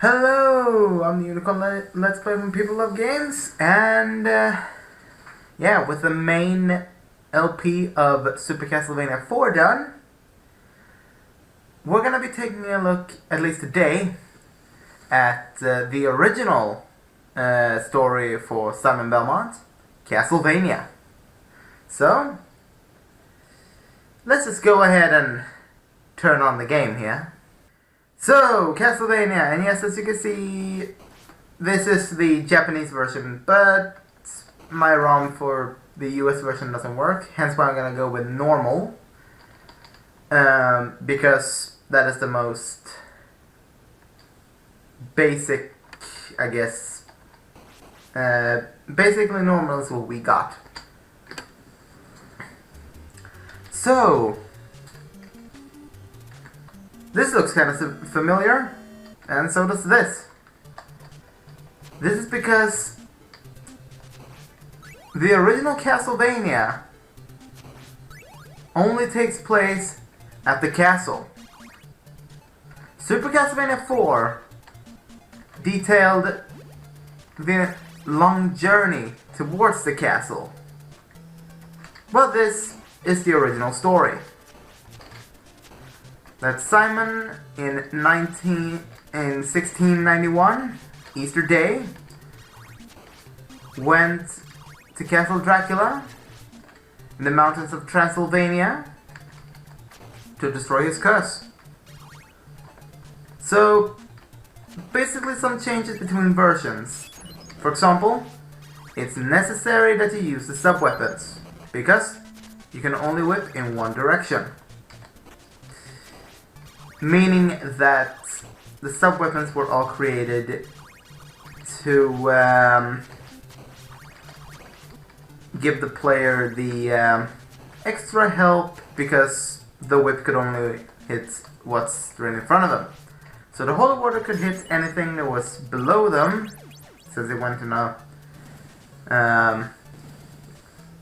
Hello, I'm the Unicorn Let's Play from People Love Games, and yeah, with the main LP of Super Castlevania 4 done, we're gonna be taking a look, at least today, at the original story for Simon Belmont, CastleVania. So, let's just go ahead and turn on the game here. So, Castlevania, and yes, as you can see, this is the Japanese version, but my ROM for the US version doesn't work, hence why I'm gonna go with normal, because that is the most basic, I guess. Basically normal is what we got. So, this looks kind of familiar, and so does this. This is because the original Castlevania only takes place at the castle. Super Castlevania 4 detailed the long journey towards the castle. But this is the original story. That Simon in 1691, Easter Day, went to Castle Dracula in the mountains of Transylvania to destroy his curse. So, basically some changes between versions. For example, it's necessary that you use the sub-weapons, because you can only whip in one direction. Meaning that the sub-weapons were all created to give the player the extra help, because the whip could only hit what's right in front of them. So the holy water could hit anything that was below them, since it went in a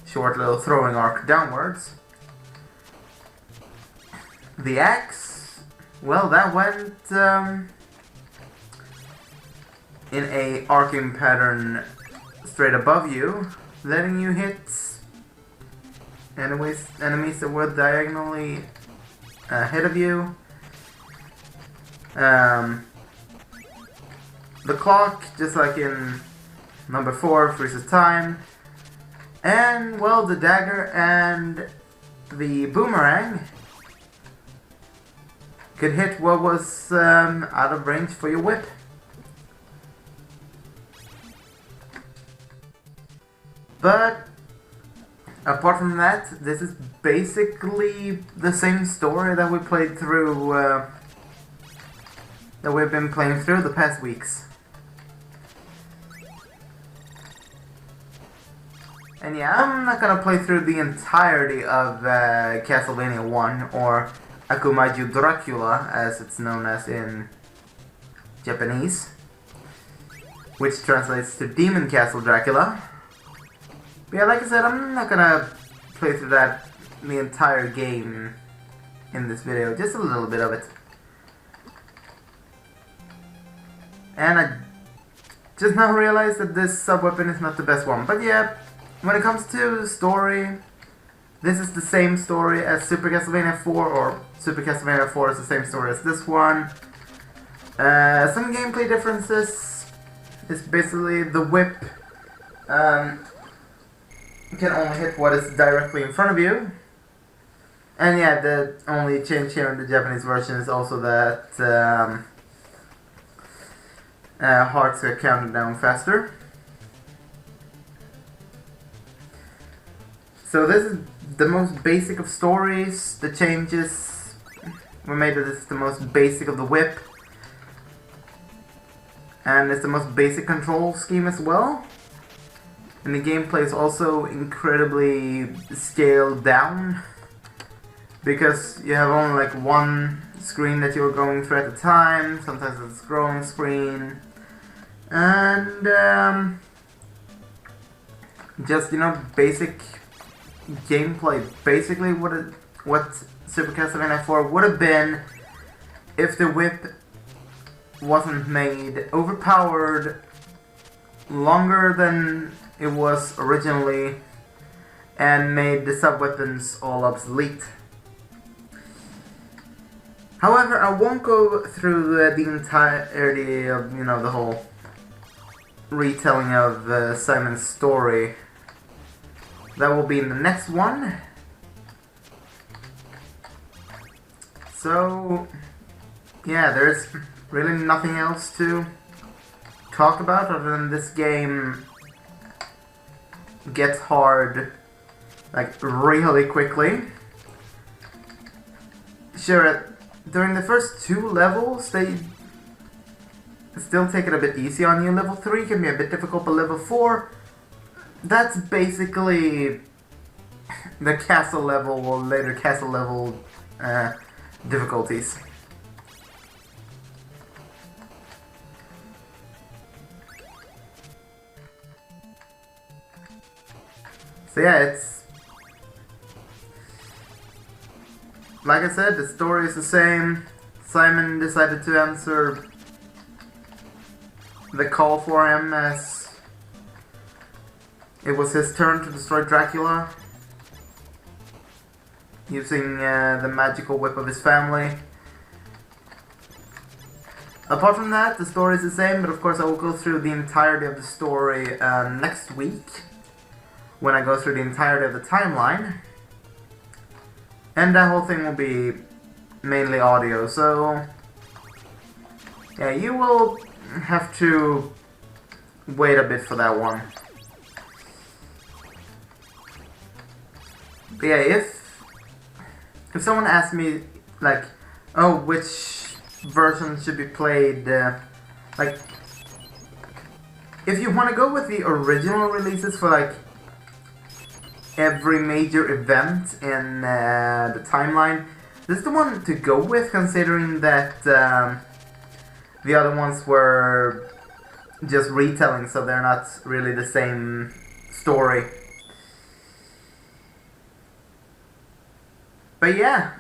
short little throwing arc downwards. The axe, well, that went in a arcing pattern straight above you, letting you hit enemies that were diagonally ahead of you. The clock, just like in number 4, freezes time. And, well, the dagger and the boomerang could hit what was out of range for your whip. But apart from that, this is basically the same story that we played through, that we've been playing through the past weeks. And yeah, I'm not gonna play through the entirety of Castlevania 1, or Akumaju Dracula, as it's known as in Japanese, which translates to Demon Castle Dracula. But yeah, like I said, I'm not gonna play through that, the entire game in this video, just a little bit of it. And I just now realized that this sub-weapon is not the best one. But yeah, when it comes to story, this is the same story as Super Castlevania 4, or Super Castlevania 4 is the same story as this one. Some gameplay differences is basically the whip can only hit what is directly in front of you. And yeah, the only change here in the Japanese version is also that hearts are counted down faster. So this is the most basic of stories. The changes were made that this is the most basic of the whip. And it's the most basic control scheme as well. And the gameplay is also incredibly scaled down, because you have only like one screen that you're going through at a time. Sometimes it's a scrolling screen. And just, you know, basic gameplay. Basically what Super Castlevania 4 would have been if the whip wasn't made overpowered longer than it was originally, and made the sub-weapons all obsolete. However, I won't go through the entirety of, the whole retelling of Simon's story. That will be in the next one. So, yeah, there's really nothing else to talk about other than this game gets hard, like, really quickly. Sure, during the first 2 levels, they still take it a bit easy on you. Level 3 can be a bit difficult, but level 4, that's basically the castle level or later castle level difficulties. So yeah, it's like I said, the story is the same. Simon decided to answer the call for him as it was his turn to destroy Dracula using the magical whip of his family. Apart from that, the story is the same, but of course I will go through the entirety of the story next week when I go through the entirety of the timeline. And that whole thing will be mainly audio, so yeah, you will have to wait a bit for that one. But yeah, if someone asks me, like, oh, which version should be played, like, if you want to go with the original releases for, like, every major event in the timeline, this is the one to go with, considering that the other ones were just retelling, so they're not really the same story. But yeah,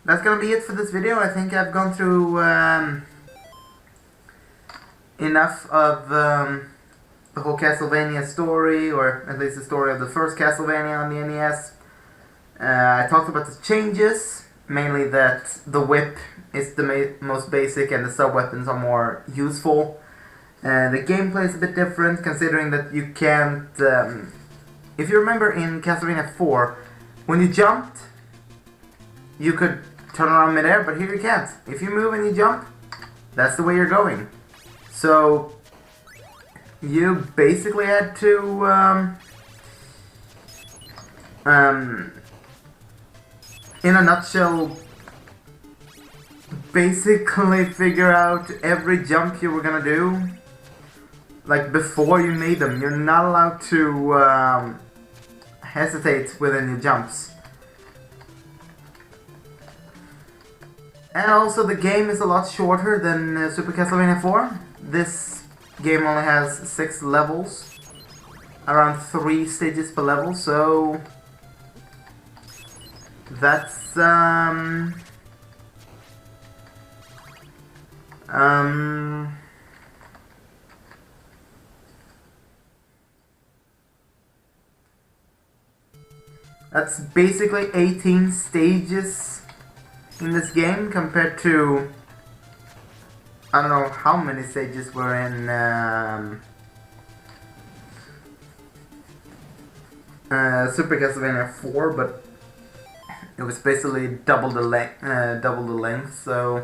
that's gonna be it for this video. I think I've gone through enough of the whole CastleVania story, or at least the story of the first CastleVania on the NES. I talked about the changes, mainly that the whip is the most basic and the sub-weapons are more useful. The gameplay is a bit different, considering that you can't... if you remember in CastleVania 4, when you jumped, you could turn around midair, but here you can't. If you move and you jump, that's the way you're going. So you basically had to in a nutshell, basically figure out every jump you were gonna do, like, before you made them. You're not allowed to hesitate within your jumps. And also the game is a lot shorter than Super Castlevania 4. This game only has 6 levels, around 3 stages per level, so that's that's basically 18 stages in this game, compared to, I don't know how many stages were in Super Castlevania 4, but it was basically double the length, so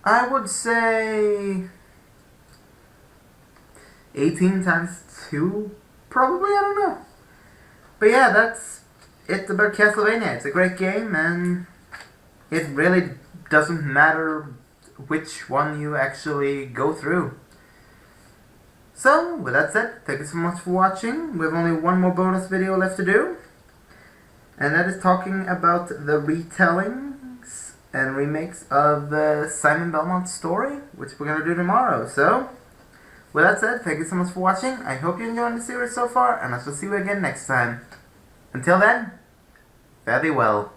I would say 18 times 2, probably, I don't know. But yeah, that's it about Castlevania. It's a great game, and it really doesn't matter which one you actually go through. So, with that said, thank you so much for watching. We have only one more bonus video left to do, and that is talking about the retellings and remakes of Simon Belmont's story, which we're going to do tomorrow. So, with that said, thank you so much for watching. I hope you enjoyed the series so far, and I shall see you again next time. Until then, fare thee well.